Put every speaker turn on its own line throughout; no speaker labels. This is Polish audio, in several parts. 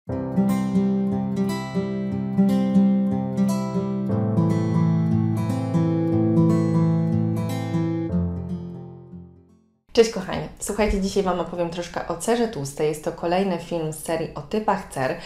Cześć kochani, słuchajcie, dzisiaj Wam opowiem troszkę o cerze tłustej. Jest to kolejny film z serii o typach cer.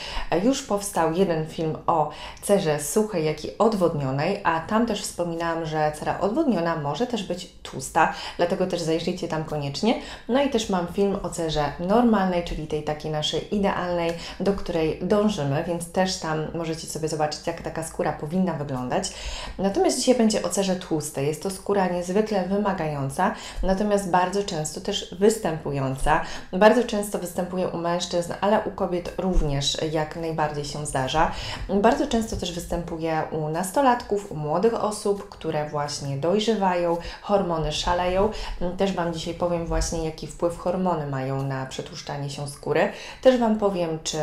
Już powstał jeden film o cerze suchej, jak i odwodnionej, a tam też wspominałam, że cera odwodniona może też być tłusta, dlatego też zajrzyjcie tam koniecznie. No i też mam film o cerze normalnej, czyli tej takiej naszej idealnej, do której dążymy, więc też tam możecie sobie zobaczyć, jak taka skóra powinna wyglądać. Natomiast dzisiaj będzie o cerze tłustej. Jest to skóra niezwykle wymagająca, natomiast bardzo często też występująca. Bardzo często występuje u mężczyzn, ale u kobiet również jak najbardziej się zdarza. Bardzo często też występuje u nastolatków, u młodych osób, które właśnie dojrzewają, hormony szaleją. Też Wam dzisiaj powiem właśnie, jaki wpływ hormony mają na przetłuszczanie się skóry. Też Wam powiem, czy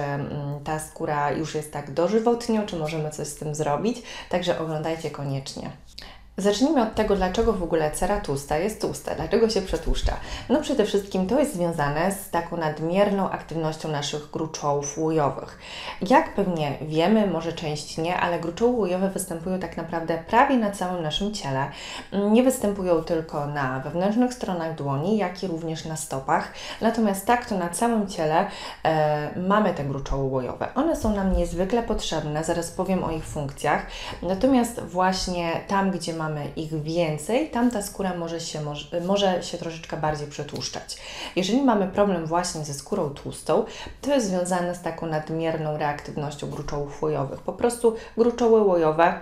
ta skóra już jest tak dożywotnio, czy możemy coś z tym zrobić. Także oglądajcie koniecznie. Zacznijmy od tego, dlaczego w ogóle cera tłusta jest tłusta, dlaczego się przetłuszcza. No przede wszystkim to jest związane z taką nadmierną aktywnością naszych gruczołów łojowych. Jak pewnie wiemy, może część nie, ale gruczoły łojowe występują tak naprawdę prawie na całym naszym ciele. Nie występują tylko na wewnętrznych stronach dłoni, jak i również na stopach. Natomiast tak to na całym ciele mamy te gruczoły łojowe. One są nam niezwykle potrzebne, zaraz powiem o ich funkcjach. Natomiast właśnie tam, gdzie mamy ich więcej, tam ta skóra może się troszeczkę bardziej przetłuszczać. Jeżeli mamy problem właśnie ze skórą tłustą, to jest związane z taką nadmierną reaktywnością gruczołów łojowych. Po prostu gruczoły łojowe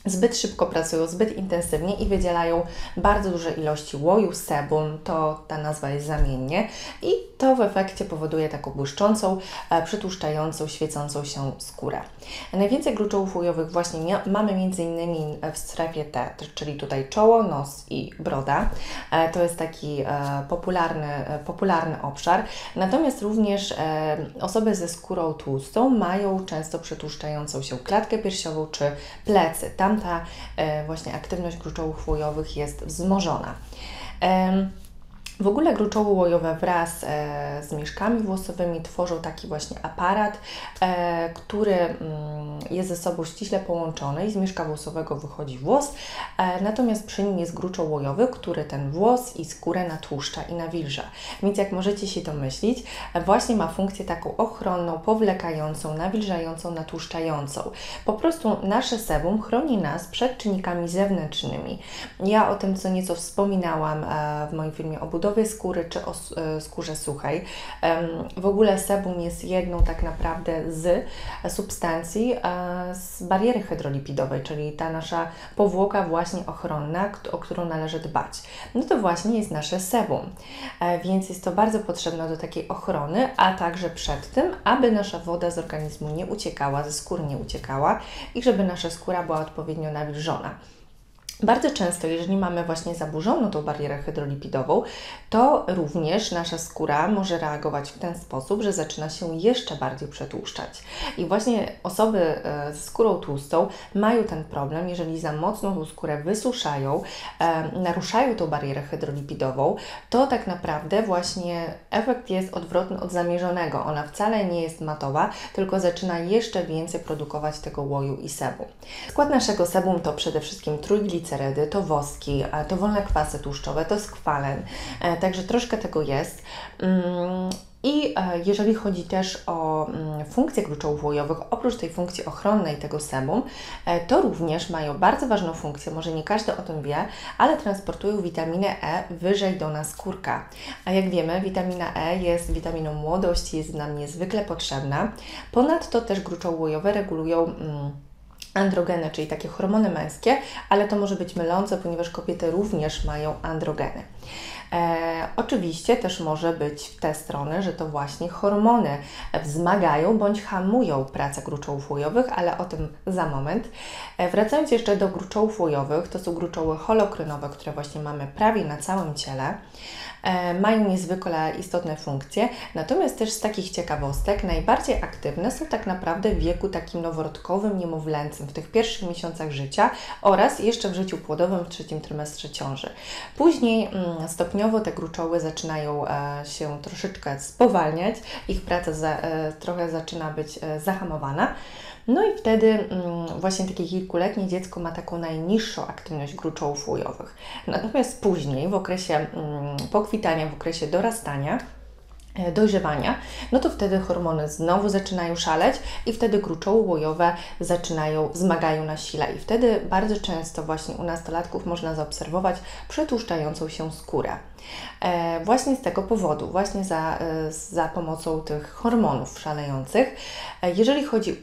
zbyt szybko pracują, zbyt intensywnie i wydzielają bardzo duże ilości łoju, sebum, to ta nazwa jest zamiennie i to w efekcie powoduje taką błyszczącą, przytłuszczającą, świecącą się skórę. Najwięcej gruczołów łojowych właśnie mamy m.in. w strefie T, czyli tutaj czoło, nos i broda. To jest taki popularny obszar. Natomiast również osoby ze skórą tłustą mają często przytłuszczającą się klatkę piersiową czy plecy. Tam ta właśnie aktywność gruczołów łojowych jest wzmożona. W ogóle gruczoły łojowe wraz z mieszkami włosowymi tworzą taki właśnie aparat, który jest ze sobą ściśle połączony i z mieszka włosowego wychodzi włos, natomiast przy nim jest gruczoł łojowy, który ten włos i skórę natłuszcza i nawilża. Więc jak możecie się domyślić, właśnie ma funkcję taką ochronną, powlekającą, nawilżającą, natłuszczającą. Po prostu nasze sebum chroni nas przed czynnikami zewnętrznymi. Ja o tym co nieco wspominałam w moim filmie o budowie skóry czy o skórze suchej. W ogóle sebum jest jedną tak naprawdę z substancji z bariery hydrolipidowej, czyli ta nasza powłoka właśnie ochronna, o którą należy dbać. No to właśnie jest nasze sebum, więc jest to bardzo potrzebne do takiej ochrony, a także przed tym, aby nasza woda z organizmu nie uciekała, ze skóry nie uciekała i żeby nasza skóra była odpowiednio nawilżona. Bardzo często, jeżeli mamy właśnie zaburzoną tą barierę hydrolipidową, to również nasza skóra może reagować w ten sposób, że zaczyna się jeszcze bardziej przetłuszczać. I właśnie osoby ze skórą tłustą mają ten problem, jeżeli za mocno tą skórę wysuszają, naruszają tą barierę hydrolipidową, to tak naprawdę właśnie efekt jest odwrotny od zamierzonego. Ona wcale nie jest matowa, tylko zaczyna jeszcze więcej produkować tego łoju i sebum. Skład naszego sebum to przede wszystkim trójglicerydy, to woski, to wolne kwasy tłuszczowe, to skwalen, także troszkę tego jest. I jeżeli chodzi też o funkcje gruczołów łojowych, oprócz tej funkcji ochronnej tego sebum, to również mają bardzo ważną funkcję, może nie każdy o tym wie, ale transportują witaminę E wyżej do naskórka. A jak wiemy, witamina E jest witaminą młodości, jest nam niezwykle potrzebna. Ponadto też gruczoły łojowe regulują androgeny, czyli takie hormony męskie, ale to może być mylące, ponieważ kobiety również mają androgeny. Oczywiście też może być w tę stronę, że to właśnie hormony wzmagają bądź hamują pracę gruczołów łojowych, ale o tym za moment. Wracając jeszcze do gruczołów łojowych, to są gruczoły holokronowe, które właśnie mamy prawie na całym ciele. Mają niezwykle istotne funkcje, natomiast też z takich ciekawostek najbardziej aktywne są tak naprawdę w wieku takim noworodkowym, niemowlęcym, w tych pierwszych miesiącach życia oraz jeszcze w życiu płodowym w trzecim trymestrze ciąży. Później stopniowo stopniowo te gruczoły zaczynają się troszeczkę spowalniać, ich praca trochę zaczyna być zahamowana. No i wtedy właśnie takie kilkuletnie dziecko ma taką najniższą aktywność gruczołów łojowych. Natomiast później, w okresie pokwitania, w okresie dorastania, dojrzewania, no to wtedy hormony znowu zaczynają szaleć i wtedy gruczoły łojowe wzmagają na sile i wtedy bardzo często właśnie u nastolatków można zaobserwować przetłuszczającą się skórę. Właśnie z tego powodu, właśnie za pomocą tych hormonów szalejących. Jeżeli chodzi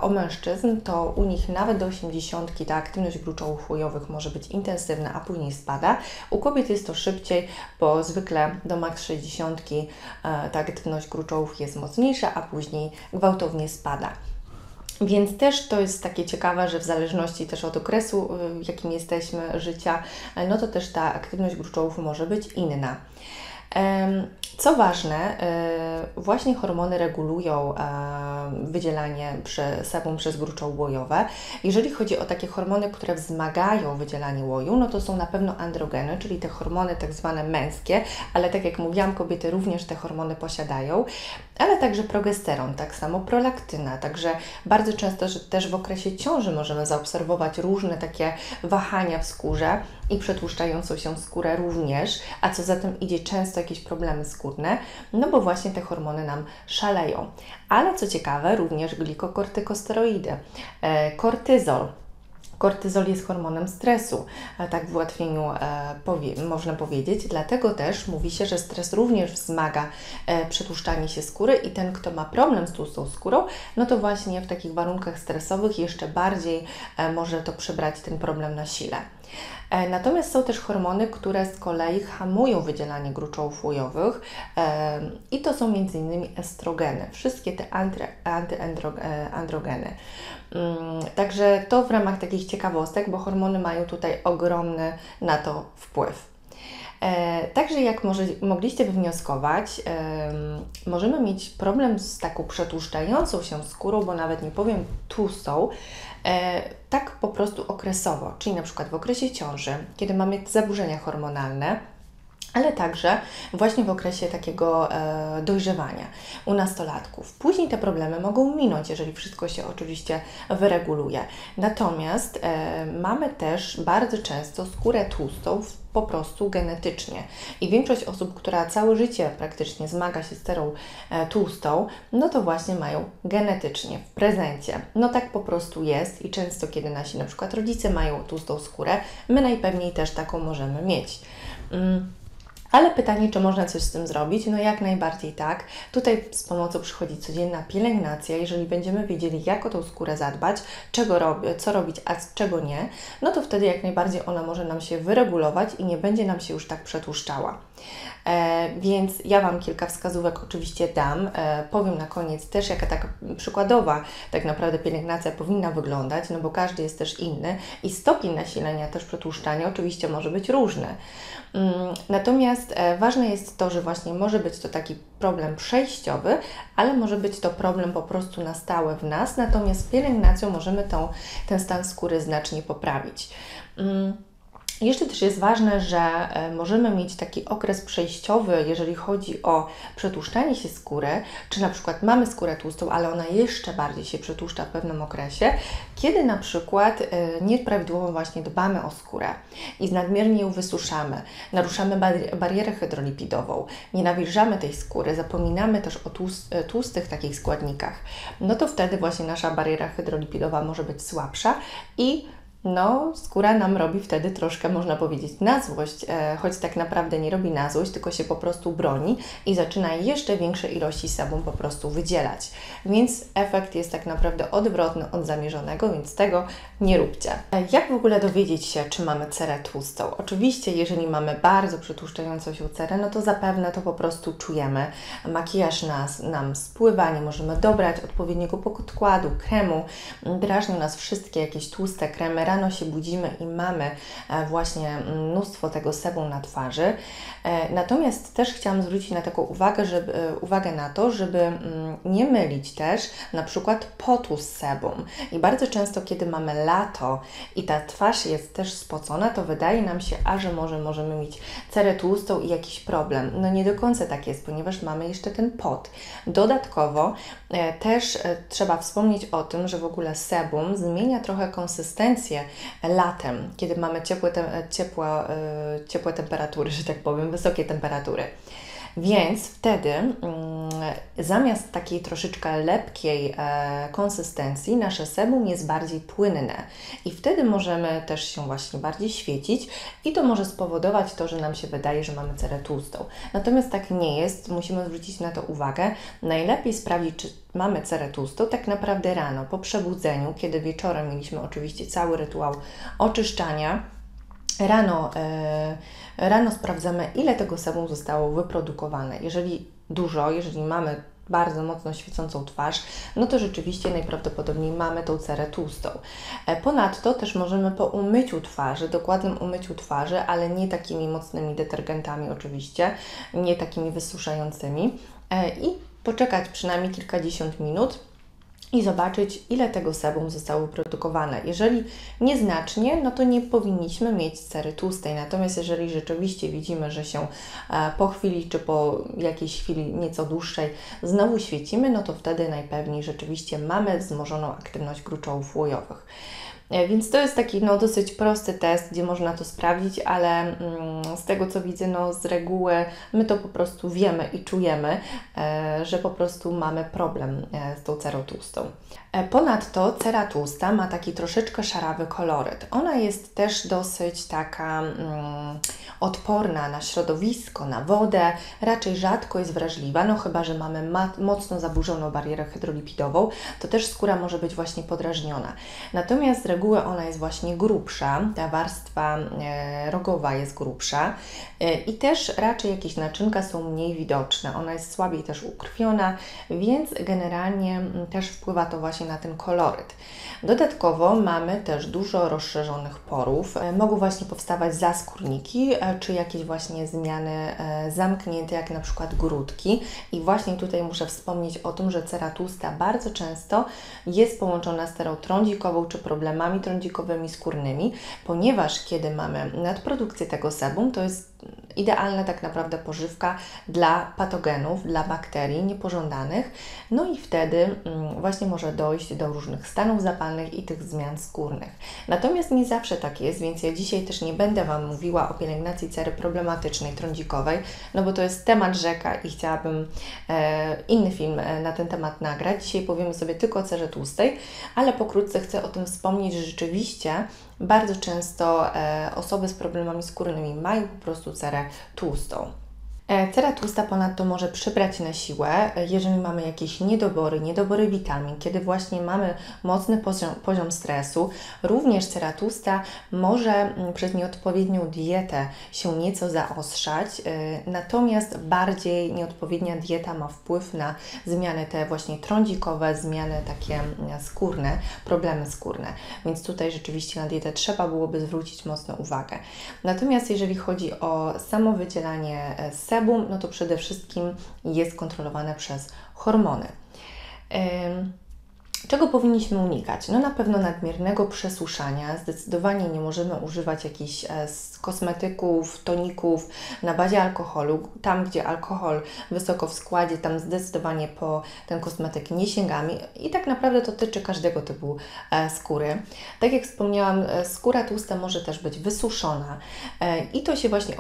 o mężczyzn, to u nich nawet do 80 ta aktywność gruczołów łojowych może być intensywna, a później spada. U kobiet jest to szybciej, bo zwykle do maks 60 ta aktywność gruczołów jest mocniejsza, a później gwałtownie spada. Więc też to jest takie ciekawe, że w zależności też od okresu, w jakim jesteśmy, życia, no to też ta aktywność gruczołów może być inna. Co ważne, właśnie hormony regulują wydzielanie sebum przez gruczoły łojowe. Jeżeli chodzi o takie hormony, które wzmagają wydzielanie łoju, no to są na pewno androgeny, czyli te hormony tak zwane męskie, ale tak jak mówiłam, kobiety również te hormony posiadają, ale także progesteron, tak samo prolaktyna, także bardzo często, że też w okresie ciąży możemy zaobserwować różne takie wahania w skórze i przetłuszczającą się skórę również, a co za tym idzie często jakieś problemy skórne, no bo właśnie te hormony nam szaleją. Ale co ciekawe, również glikokortykosteroidy, kortyzol. Kortyzol jest hormonem stresu, tak w ułatwieniu można powiedzieć, dlatego też mówi się, że stres również wzmaga przetłuszczanie się skóry i ten, kto ma problem z tłustą skórą, no to właśnie w takich warunkach stresowych jeszcze bardziej może to przybrać ten problem na sile. Natomiast są też hormony, które z kolei hamują wydzielanie gruczołów łojowych i to są m.in. estrogeny, wszystkie te antyandrogeny. Także to w ramach takich ciekawostek, bo hormony mają tutaj ogromny na to wpływ. Także jak mogliście wywnioskować, możemy mieć problem z taką przetłuszczającą się skórą, bo nawet nie powiem tłustą, tak po prostu okresowo, czyli na przykład w okresie ciąży, kiedy mamy zaburzenia hormonalne, ale także właśnie w okresie takiego dojrzewania u nastolatków. Później te problemy mogą minąć, jeżeli wszystko się oczywiście wyreguluje. Natomiast mamy też bardzo często skórę tłustą po prostu genetycznie. I większość osób, która całe życie praktycznie zmaga się z cerą tłustą, no to właśnie mają genetycznie, w prezencie. No tak po prostu jest i często kiedy nasi na przykład rodzice mają tłustą skórę, my najpewniej też taką możemy mieć. Ale pytanie, czy można coś z tym zrobić? No jak najbardziej tak. Tutaj z pomocą przychodzi codzienna pielęgnacja. Jeżeli będziemy wiedzieli, jak o tą skórę zadbać, co robić, a czego nie, no to wtedy jak najbardziej ona może nam się wyregulować i nie będzie nam się już tak przetłuszczała. Więc ja Wam kilka wskazówek oczywiście dam. Powiem na koniec też, jaka taka przykładowa tak naprawdę pielęgnacja powinna wyglądać, no bo każdy jest też inny i stopień nasilenia też przetłuszczania oczywiście może być różny. Natomiast ważne jest to, że właśnie może być to taki problem przejściowy, ale może być to problem po prostu na stałe w nas, natomiast z pielęgnacją możemy ten stan skóry znacznie poprawić. Jeszcze też jest ważne, że możemy mieć taki okres przejściowy, jeżeli chodzi o przetłuszczanie się skóry, czy na przykład mamy skórę tłustą, ale ona jeszcze bardziej się przetłuszcza w pewnym okresie, kiedy na przykład nieprawidłowo właśnie dbamy o skórę i nadmiernie ją wysuszamy, naruszamy barierę hydrolipidową, nie nawilżamy tej skóry, zapominamy też o tłustych takich składnikach, no to wtedy właśnie nasza bariera hydrolipidowa może być słabsza i skóra nam robi wtedy troszkę, można powiedzieć, na złość, choć tak naprawdę nie robi na złość, tylko się po prostu broni i zaczyna jeszcze większe ilości sebum po prostu wydzielać. Więc efekt jest tak naprawdę odwrotny od zamierzonego, więc tego nie róbcie. Jak w ogóle dowiedzieć się, czy mamy cerę tłustą? Oczywiście, jeżeli mamy bardzo przetłuszczającą się cerę, no to zapewne to po prostu czujemy. Makijaż nam spływa, nie możemy dobrać odpowiedniego podkładu, kremu, drażnią nas wszystkie jakieś tłuste kremy, rano się budzimy i mamy właśnie mnóstwo tego sebum na twarzy. Natomiast też chciałam zwrócić na taką uwagę na to, żeby nie mylić też na przykład potu z sebum. I bardzo często, kiedy mamy lato i ta twarz jest też spocona, to wydaje nam się, że możemy mieć cerę tłustą i jakiś problem. No nie do końca tak jest, ponieważ mamy jeszcze ten pot. Dodatkowo też trzeba wspomnieć o tym, że w ogóle sebum zmienia trochę konsystencję latem, kiedy mamy ciepłe temperatury, że tak powiem, wysokie temperatury. Więc wtedy zamiast takiej troszeczkę lepkiej konsystencji, nasze sebum jest bardziej płynne i wtedy możemy też się właśnie bardziej świecić i to może spowodować to, że nam się wydaje, że mamy cerę tłustą. Natomiast tak nie jest, musimy zwrócić na to uwagę. Najlepiej sprawdzić, czy mamy cerę tłustą tak naprawdę rano, po przebudzeniu, kiedy wieczorem mieliśmy oczywiście cały rytuał oczyszczania. Rano sprawdzamy, ile tego sebum zostało wyprodukowane. Jeżeli dużo, jeżeli mamy bardzo mocno świecącą twarz, no to rzeczywiście najprawdopodobniej mamy tą cerę tłustą. Ponadto też możemy po umyciu twarzy, dokładnym umyciu twarzy, ale nie takimi mocnymi detergentami oczywiście, nie takimi wysuszającymi i poczekać przynajmniej kilkadziesiąt minut i zobaczyć, ile tego sebum zostało wyprodukowane. Jeżeli nieznacznie, no to nie powinniśmy mieć cery tłustej. Natomiast jeżeli rzeczywiście widzimy, że się po chwili, czy po jakiejś chwili nieco dłuższej znowu świecimy, no to wtedy najpewniej rzeczywiście mamy wzmożoną aktywność gruczołów łojowych. Więc to jest taki dosyć prosty test, gdzie można to sprawdzić, ale z tego co widzę, z reguły my to po prostu wiemy i czujemy, że po prostu mamy problem z tą cerą tłustą. Ponadto cera tłusta ma taki troszeczkę szarawy koloryt. Ona jest też dosyć taka odporna na środowisko, na wodę, raczej rzadko jest wrażliwa, no chyba że mamy mocno zaburzoną barierę hydrolipidową, to też skóra może być właśnie podrażniona. Natomiast z reguły ona jest właśnie grubsza, ta warstwa rogowa jest grubsza i też raczej jakieś naczynka są mniej widoczne, ona jest słabiej też ukrwiona, więc generalnie też wpływa to właśnie na ten koloryt. Dodatkowo mamy też dużo rozszerzonych porów. Mogą właśnie powstawać zaskórniki, czy jakieś właśnie zmiany zamknięte, jak na przykład grudki. I właśnie tutaj muszę wspomnieć o tym, że cera tłusta bardzo często jest połączona z cerą trądzikową, czy problemami trądzikowymi skórnymi, ponieważ kiedy mamy nadprodukcję tego sebum, to jest idealna tak naprawdę pożywka dla patogenów, dla bakterii niepożądanych, no i wtedy właśnie może dojść do różnych stanów zapalnych i tych zmian skórnych. Natomiast nie zawsze tak jest, więc ja dzisiaj też nie będę Wam mówiła o pielęgnacji cery problematycznej, trądzikowej, no bo to jest temat rzeka i chciałabym inny film na ten temat nagrać. Dzisiaj powiemy sobie tylko o cerze tłustej, ale pokrótce chcę o tym wspomnieć, że rzeczywiście bardzo często osoby z problemami skórnymi mają po prostu cerę tłustą. Cera tłusta ponadto może przybrać na siłę, jeżeli mamy jakieś niedobory witamin, kiedy właśnie mamy mocny poziom stresu. Również cera tłusta może przez nieodpowiednią dietę się nieco zaostrzać, natomiast bardziej nieodpowiednia dieta ma wpływ na zmiany te właśnie trądzikowe, zmiany takie skórne, problemy skórne. Więc tutaj rzeczywiście na dietę trzeba byłoby zwrócić mocno uwagę. Natomiast jeżeli chodzi o samo wydzielanie sebum, no to przede wszystkim jest kontrolowane przez hormony. Czego powinniśmy unikać? No na pewno nadmiernego przesuszania. Zdecydowanie nie możemy używać jakichś kosmetyków, toników na bazie alkoholu. Tam, gdzie alkohol wysoko w składzie, tam zdecydowanie po ten kosmetyk nie sięgamy i tak naprawdę to dotyczy każdego typu skóry. Tak jak wspomniałam, skóra tłusta może też być wysuszona i to się właśnie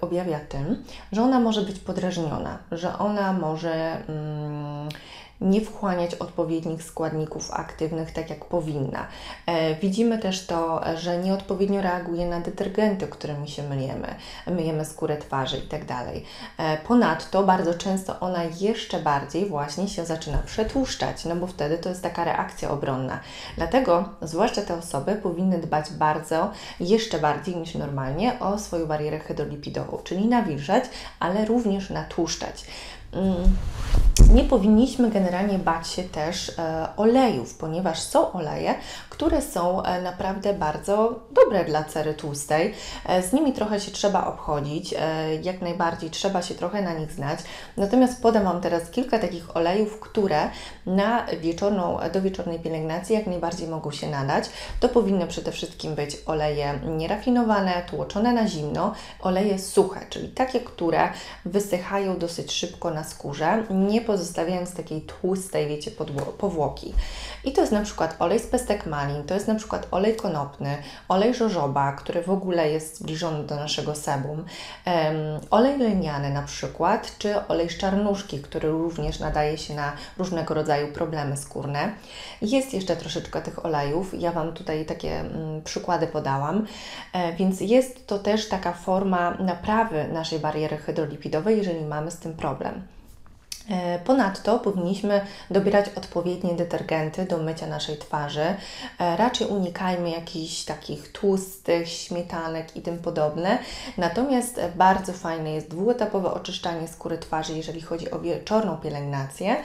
objawia tym, że ona może być podrażniona, że ona może nie wchłaniać odpowiednich składników aktywnych tak jak powinna. Widzimy też to, że nieodpowiednio reaguje na detergenty, którymi się myjemy skórę twarzy itd. Ponadto bardzo często ona jeszcze bardziej właśnie się zaczyna przetłuszczać, no bo wtedy to jest taka reakcja obronna. Dlatego zwłaszcza te osoby powinny dbać jeszcze bardziej niż normalnie o swoją barierę hydrolipidową, czyli nawilżać, ale również natłuszczać. Nie powinniśmy generalnie bać się też olejów, ponieważ są oleje, które są naprawdę bardzo dobre dla cery tłustej. Z nimi trochę się trzeba obchodzić, jak najbardziej trzeba się trochę na nich znać. Natomiast podam Wam teraz kilka takich olejów, które do wieczornej pielęgnacji jak najbardziej mogą się nadać. To powinny przede wszystkim być oleje nierafinowane, tłoczone na zimno, oleje suche, czyli takie, które wysychają dosyć szybko na skórze, nie pozostawiając takiej tłustej, wiecie, powłoki. I to jest na przykład olej z pestek malin, to jest na przykład olej konopny, olej jojoba, który w ogóle jest zbliżony do naszego sebum, olej lniany na przykład, czy olej z czarnuszki, który również nadaje się na różnego rodzaju problemy skórne. Jest jeszcze troszeczkę tych olejów, ja Wam tutaj takie przykłady podałam, więc jest to też taka forma naprawy naszej bariery hydrolipidowej, jeżeli mamy z tym problem. Ponadto powinniśmy dobierać odpowiednie detergenty do mycia naszej twarzy. Raczej unikajmy jakichś takich tłustych, śmietanek i tym podobne. Natomiast bardzo fajne jest dwuetapowe oczyszczanie skóry twarzy, jeżeli chodzi o wieczorną pielęgnację,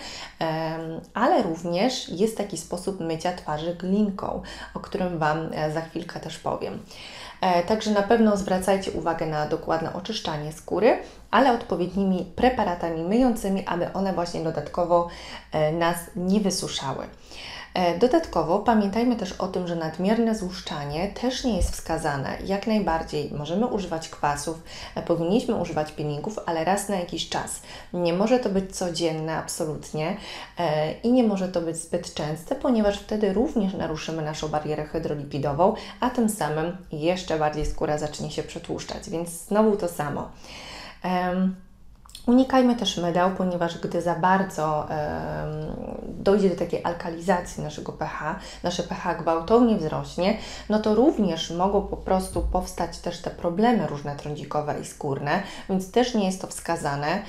ale również jest taki sposób mycia twarzy glinką, o którym Wam za chwilkę też powiem. Także na pewno zwracajcie uwagę na dokładne oczyszczanie skóry, ale odpowiednimi preparatami myjącymi, aby one właśnie dodatkowo nas nie wysuszały. Dodatkowo pamiętajmy też o tym, że nadmierne złuszczanie też nie jest wskazane. Jak najbardziej możemy używać kwasów, powinniśmy używać peelingów, ale raz na jakiś czas. Nie może to być codzienne absolutnie i nie może to być zbyt częste, ponieważ wtedy również naruszymy naszą barierę hydrolipidową, a tym samym jeszcze bardziej skóra zacznie się przetłuszczać, więc znowu to samo. Unikajmy też mydeł, ponieważ gdy za bardzo dojdzie do takiej alkalizacji naszego pH, nasze pH gwałtownie wzrośnie, no to również mogą po prostu powstać też te problemy różne trądzikowe i skórne, więc też nie jest to wskazane.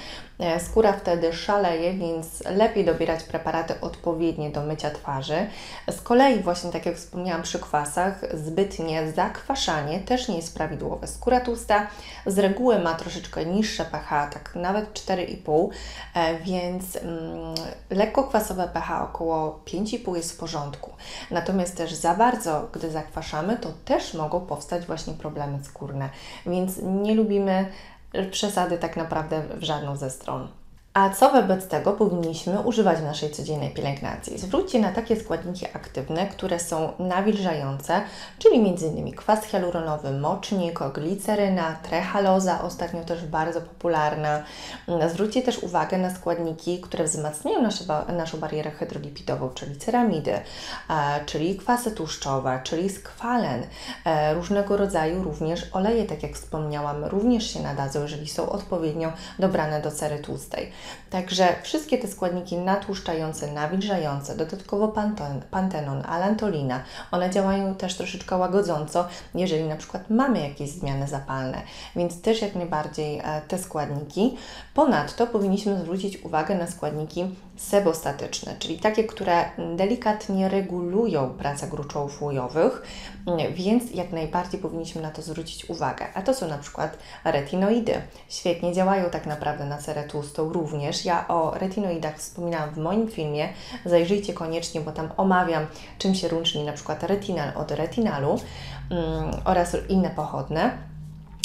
Skóra wtedy szaleje, więc lepiej dobierać preparaty odpowiednie do mycia twarzy. Z kolei właśnie, tak jak wspomniałam przy kwasach, zbytnie zakwaszanie też nie jest prawidłowe. Skóra tłusta z reguły ma troszeczkę niższe pH, tak nawet 4,5, więc lekko kwasowe pH około 5,5 jest w porządku. Natomiast też za bardzo, gdy zakwaszamy, to też mogą powstać właśnie problemy skórne, więc nie lubimy przesady tak naprawdę w żadną ze stron. A co wobec tego powinniśmy używać w naszej codziennej pielęgnacji? Zwróćcie na takie składniki aktywne, które są nawilżające, czyli m.in. kwas hialuronowy, mocznik, gliceryna, trehaloza, ostatnio też bardzo popularna. Zwróćcie też uwagę na składniki, które wzmacniają naszą barierę hydrolipidową, czyli ceramidy, czyli kwasy tłuszczowe, czyli skwalen, różnego rodzaju również oleje, tak jak wspomniałam, również się nadadzą, jeżeli są odpowiednio dobrane do cery tłustej. Także wszystkie te składniki natłuszczające, nawilżające, dodatkowo pantenon, alantolina, one działają też troszeczkę łagodząco, jeżeli na przykład mamy jakieś zmiany zapalne, więc też jak najbardziej te składniki. Ponadto powinniśmy zwrócić uwagę na składniki sebostatyczne, czyli takie, które delikatnie regulują pracę gruczołów łojowych, więc jak najbardziej powinniśmy na to zwrócić uwagę. A to są na przykład retinoidy. Świetnie działają tak naprawdę na cerę tłustą również. Ja o retinoidach wspominałam w moim filmie. Zajrzyjcie koniecznie, bo tam omawiam, czym się różni na przykład retinal od retinalu oraz inne pochodne.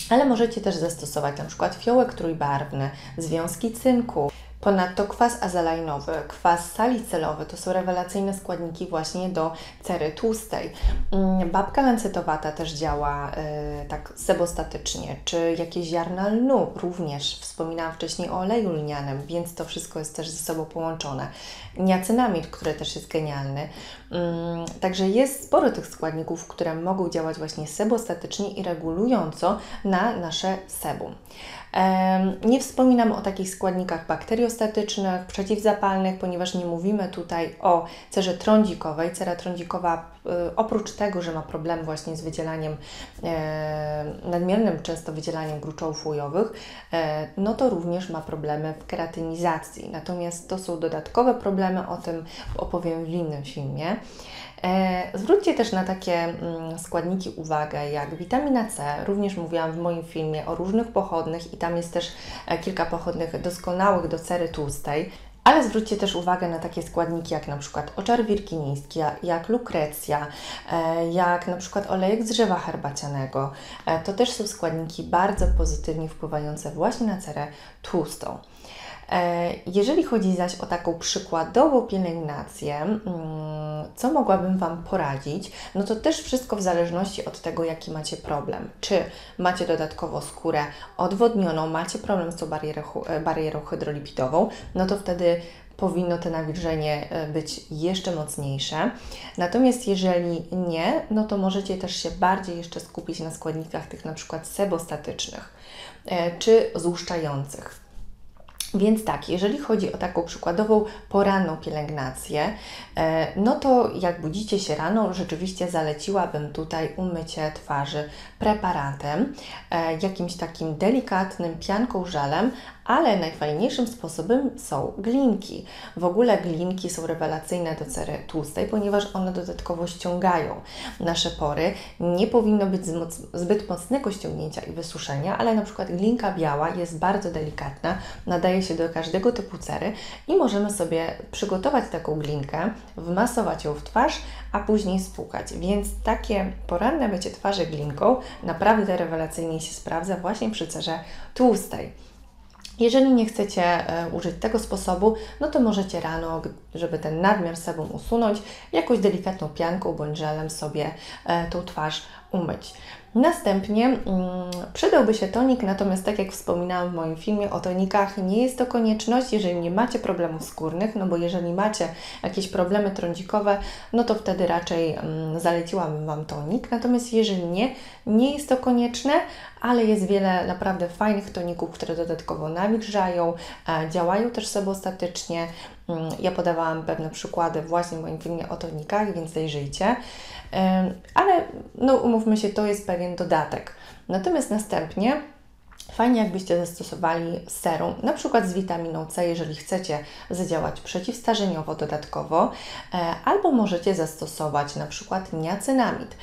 Ale możecie też zastosować na przykład fiołek trójbarwny, związki cynku. Ponadto kwas azelainowy, kwas salicylowy to są rewelacyjne składniki właśnie do cery tłustej. Babka lancetowata też działa tak sebostatycznie, czy jakieś ziarna lnu również. Wspominałam wcześniej o oleju lnianym, więc to wszystko jest też ze sobą połączone. Niacynamid, który też jest genialny. Także jest sporo tych składników, które mogą działać właśnie sebostatycznie i regulująco na nasze sebum. Nie wspominam o takich składnikach bakteriostatycznych, przeciwzapalnych, ponieważ nie mówimy tutaj o cerze trądzikowej. Cera trądzikowa oprócz tego, że ma problem właśnie z wydzielaniem, nadmiernym często wydzielaniem gruczołów łojowych, no to również ma problemy w keratynizacji. Natomiast to są dodatkowe problemy, o tym opowiem w innym filmie. Zwróćcie też na takie składniki uwagę jak witamina C, również mówiłam w moim filmie o różnych pochodnych i tam jest też kilka pochodnych doskonałych do cery tłustej. Ale zwróćcie też uwagę na takie składniki jak na przykład oczar wirginiński, jak lukrecja, jak na przykład olejek z drzewa herbacianego. To też są składniki bardzo pozytywnie wpływające właśnie na cerę tłustą. Jeżeli chodzi zaś o taką przykładową pielęgnację, co mogłabym Wam poradzić, no to też wszystko w zależności od tego, jaki macie problem. Czy macie dodatkowo skórę odwodnioną, macie problem z tą barierą hydrolipidową, no to wtedy powinno to nawilżenie być jeszcze mocniejsze. Natomiast jeżeli nie, no to możecie też się bardziej jeszcze skupić na składnikach tych na przykład sebostatycznych czy złuszczających. Więc tak, jeżeli chodzi o taką przykładową poranną pielęgnację, no to jak budzicie się rano, rzeczywiście zaleciłabym tutaj umycie twarzy preparatem, jakimś takim delikatnym pianką, żelem, ale najfajniejszym sposobem są glinki. W ogóle glinki są rewelacyjne do cery tłustej, ponieważ one dodatkowo ściągają nasze pory. Nie powinno być zbyt mocnego ściągnięcia i wysuszenia, ale na przykład glinka biała jest bardzo delikatna, nadaje się do każdego typu cery i możemy sobie przygotować taką glinkę, wmasować ją w twarz, a później spłukać. Więc takie poranne mycie twarzy glinką naprawdę rewelacyjnie się sprawdza właśnie przy cerze tłustej. Jeżeli nie chcecie użyć tego sposobu, no to możecie rano, żeby ten nadmiar sebum usunąć, jakąś delikatną pianką bądź żelem sobie tą twarz umyć. Następnie przydałby się tonik, natomiast tak jak wspominałam w moim filmie o tonikach, nie jest to konieczność, jeżeli nie macie problemów skórnych, no bo jeżeli macie jakieś problemy trądzikowe, no to wtedy raczej zaleciłabym Wam tonik. Natomiast jeżeli nie, nie jest to konieczne, ale jest wiele naprawdę fajnych toników, które dodatkowo nawilżają, działają też sebostatycznie. Ja podawałam pewne przykłady właśnie w moim filmie o tonikach, więc zajrzyjcie. Ale no, umówmy się, to jest pewien dodatek. Natomiast następnie fajnie jakbyście zastosowali serum, na przykład z witaminą C, jeżeli chcecie zadziałać przeciwstarzeniowo dodatkowo, albo możecie zastosować na przykład niacinamid,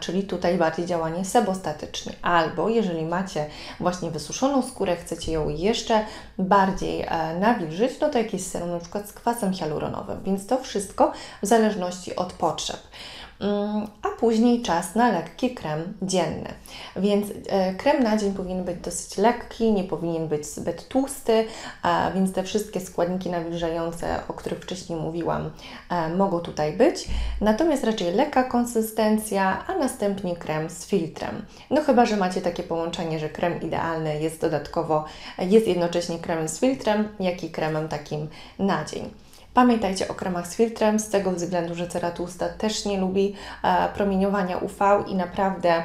czyli tutaj bardziej działanie sebostatycznie, albo jeżeli macie właśnie wysuszoną skórę, chcecie ją jeszcze bardziej nawilżyć, no to jakieś serum na przykład z kwasem hialuronowym, więc to wszystko w zależności od potrzeb. A później czas na lekki krem dzienny. Więc krem na dzień powinien być dosyć lekki, nie powinien być zbyt tłusty, więc te wszystkie składniki nawilżające, o których wcześniej mówiłam, mogą tutaj być. Natomiast raczej lekka konsystencja, a następnie krem z filtrem. No chyba że macie takie połączenie, że krem idealny jest jednocześnie kremem z filtrem, jak i kremem takim na dzień. Pamiętajcie o kremach z filtrem, z tego względu, że cera tłusta też nie lubi promieniowania UV i naprawdę,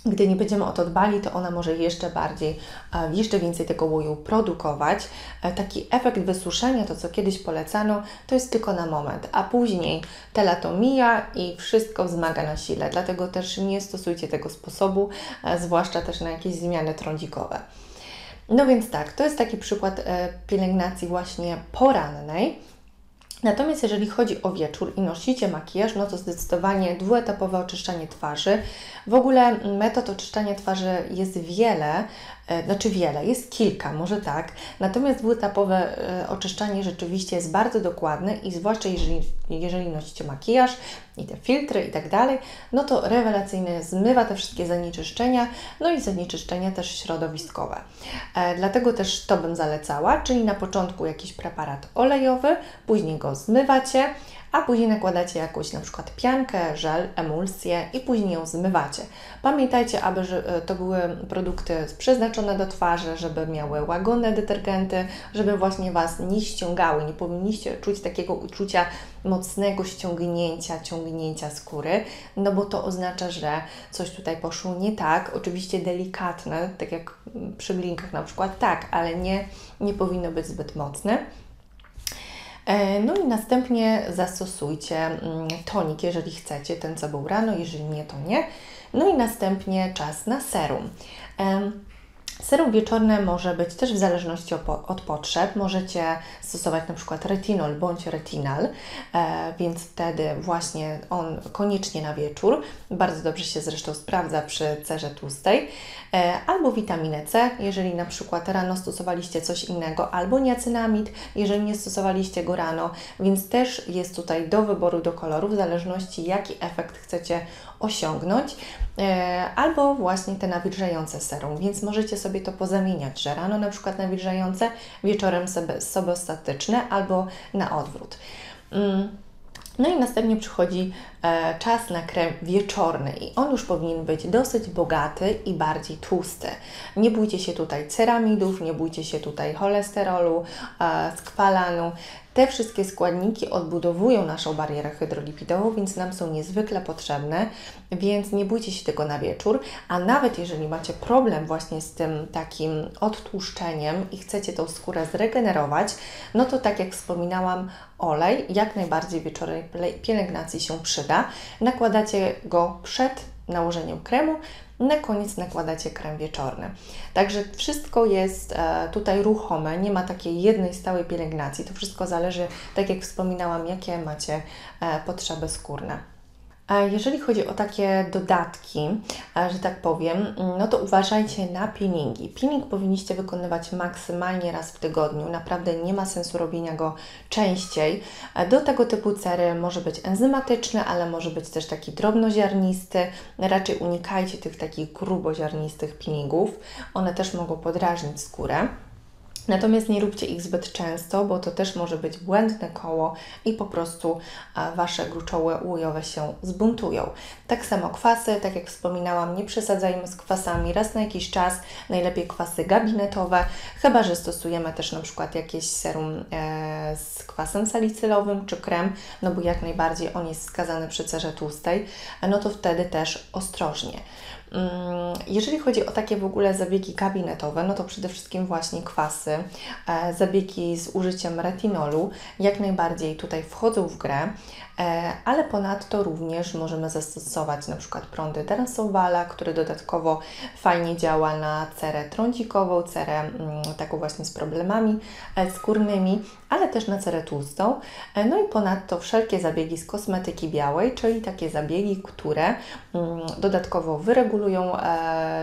gdy nie będziemy o to dbali, to ona może jeszcze więcej tego łoju produkować. Taki efekt wysuszenia, to co kiedyś polecano, to jest tylko na moment, a później te lato mija i wszystko wzmaga na sile. Dlatego też nie stosujcie tego sposobu, zwłaszcza też na jakieś zmiany trądzikowe. No więc tak, to jest taki przykład pielęgnacji właśnie porannej. Natomiast jeżeli chodzi o wieczór i nosicie makijaż, no to zdecydowanie dwuetapowe oczyszczanie twarzy. W ogóle metod oczyszczania twarzy jest jest kilka, może tak. Natomiast dwuetapowe oczyszczanie rzeczywiście jest bardzo dokładne i zwłaszcza jeżeli nosicie makijaż i te filtry i tak dalej, no to rewelacyjnie zmywa te wszystkie zanieczyszczenia, no i zanieczyszczenia też środowiskowe. Dlatego też to bym zalecała, czyli na początku jakiś preparat olejowy, później go zmywacie, a później nakładacie jakąś na przykład piankę, żel, emulsję i później ją zmywacie. Pamiętajcie, aby to były produkty przeznaczone do twarzy, żeby miały łagodne detergenty, żeby właśnie Was nie ściągały. Nie powinniście czuć takiego uczucia mocnego ciągnięcia skóry, no bo to oznacza, że coś tutaj poszło nie tak. Oczywiście delikatne, tak jak przy glinkach na przykład, tak, ale nie powinno być zbyt mocne. No i następnie zastosujcie tonik, jeżeli chcecie, ten co był rano, jeżeli nie, to nie. No i następnie czas na serum. Serum wieczorne może być też w zależności od potrzeb. Możecie stosować na przykład retinol bądź retinal, więc wtedy właśnie on koniecznie na wieczór. Bardzo dobrze się zresztą sprawdza przy cerze tłustej. Albo witaminę C, jeżeli na przykład rano stosowaliście coś innego, albo niacinamid, jeżeli nie stosowaliście go rano, więc też jest tutaj do wyboru, do koloru, w zależności jaki efekt chcecie osiągnąć, albo właśnie te nawilżające serum, więc możecie sobie to pozamieniać, że rano na przykład nawilżające, wieczorem sobostatyczne albo na odwrót. No i następnie przychodzi czas na krem wieczorny i on już powinien być dosyć bogaty i bardziej tłusty. Nie bójcie się tutaj ceramidów, nie bójcie się tutaj cholesterolu, skwalanu. Te wszystkie składniki odbudowują naszą barierę hydrolipidową, więc nam są niezwykle potrzebne, więc nie bójcie się tego na wieczór, a nawet jeżeli macie problem właśnie z tym takim odtłuszczeniem i chcecie tą skórę zregenerować, no to tak jak wspominałam, olej jak najbardziej wieczornej pielęgnacji się przyda. Nakładacie go przed nałożeniem kremu, na koniec nakładacie krem wieczorny. Także wszystko jest tutaj ruchome, nie ma takiej jednej stałej pielęgnacji. To wszystko zależy, tak jak wspominałam, jakie macie potrzeby skórne. Jeżeli chodzi o takie dodatki, że tak powiem, no to uważajcie na peelingi. Peeling powinniście wykonywać maksymalnie raz w tygodniu. Naprawdę nie ma sensu robienia go częściej. Do tego typu cery może być enzymatyczny, ale może być też taki drobnoziarnisty. Raczej unikajcie tych takich gruboziarnistych peelingów. One też mogą podrażnić skórę. Natomiast nie róbcie ich zbyt często, bo to też może być błędne koło i po prostu Wasze gruczoły łojowe się zbuntują. Tak samo kwasy, tak jak wspominałam, nie przesadzajmy z kwasami, raz na jakiś czas, najlepiej kwasy gabinetowe, chyba że stosujemy też na przykład jakieś serum z kwasem salicylowym czy krem, no bo jak najbardziej on jest wskazany przy cerze tłustej, no to wtedy też ostrożnie. Jeżeli chodzi o takie w ogóle zabiegi gabinetowe, no to przede wszystkim właśnie kwasy, zabiegi z użyciem retinolu jak najbardziej tutaj wchodzą w grę, ale ponadto również możemy zastosować na przykład prądy Derasolvala, który dodatkowo fajnie działa na cerę trądzikową, cerę taką właśnie z problemami skórnymi, ale też na cerę tłustą. No i ponadto wszelkie zabiegi z kosmetyki białej, czyli takie zabiegi, które dodatkowo wyregulują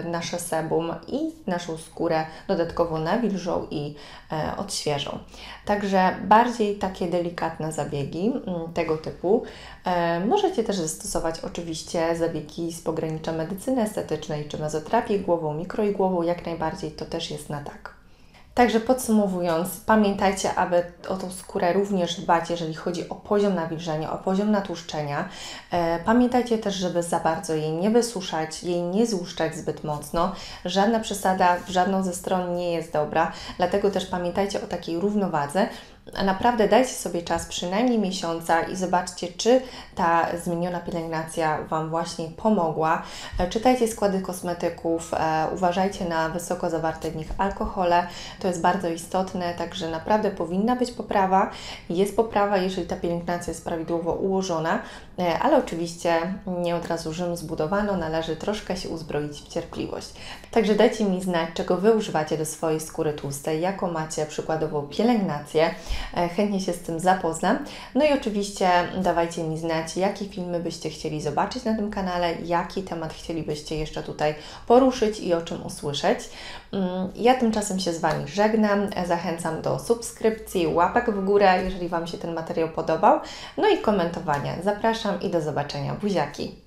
nasze sebum i naszą skórę dodatkowo nawilżą i odświeżą. Także bardziej takie delikatne zabiegi tego typu. Możecie też zastosować oczywiście zabiegi z pogranicza medycyny estetycznej czy mezoterapię głową, mikroigłową, jak najbardziej to też jest na tak. Także podsumowując, pamiętajcie, aby o tą skórę również dbać, jeżeli chodzi o poziom nawilżenia, o poziom natłuszczenia. Pamiętajcie też, żeby za bardzo jej nie wysuszać, jej nie złuszczać zbyt mocno. Żadna przesada w żadną ze stron nie jest dobra, dlatego też pamiętajcie o takiej równowadze. Naprawdę dajcie sobie czas przynajmniej miesiąca i zobaczcie, czy ta zmieniona pielęgnacja Wam właśnie pomogła. Czytajcie składy kosmetyków, uważajcie na wysoko zawarte w nich alkohole, to jest bardzo istotne, także naprawdę powinna być poprawa. Jest poprawa, jeżeli ta pielęgnacja jest prawidłowo ułożona, ale oczywiście nie od razu Rzym zbudowano, należy troszkę się uzbroić w cierpliwość. Także dajcie mi znać, czego Wy używacie do swojej skóry tłustej, jaką macie przykładową pielęgnację. Chętnie się z tym zapoznam. No i oczywiście dawajcie mi znać, jakie filmy byście chcieli zobaczyć na tym kanale, jaki temat chcielibyście jeszcze tutaj poruszyć i o czym usłyszeć. Ja tymczasem się z Wami żegnam. Zachęcam do subskrypcji, łapek w górę, jeżeli Wam się ten materiał podobał, no i komentowania. Zapraszam i do zobaczenia. Buziaki!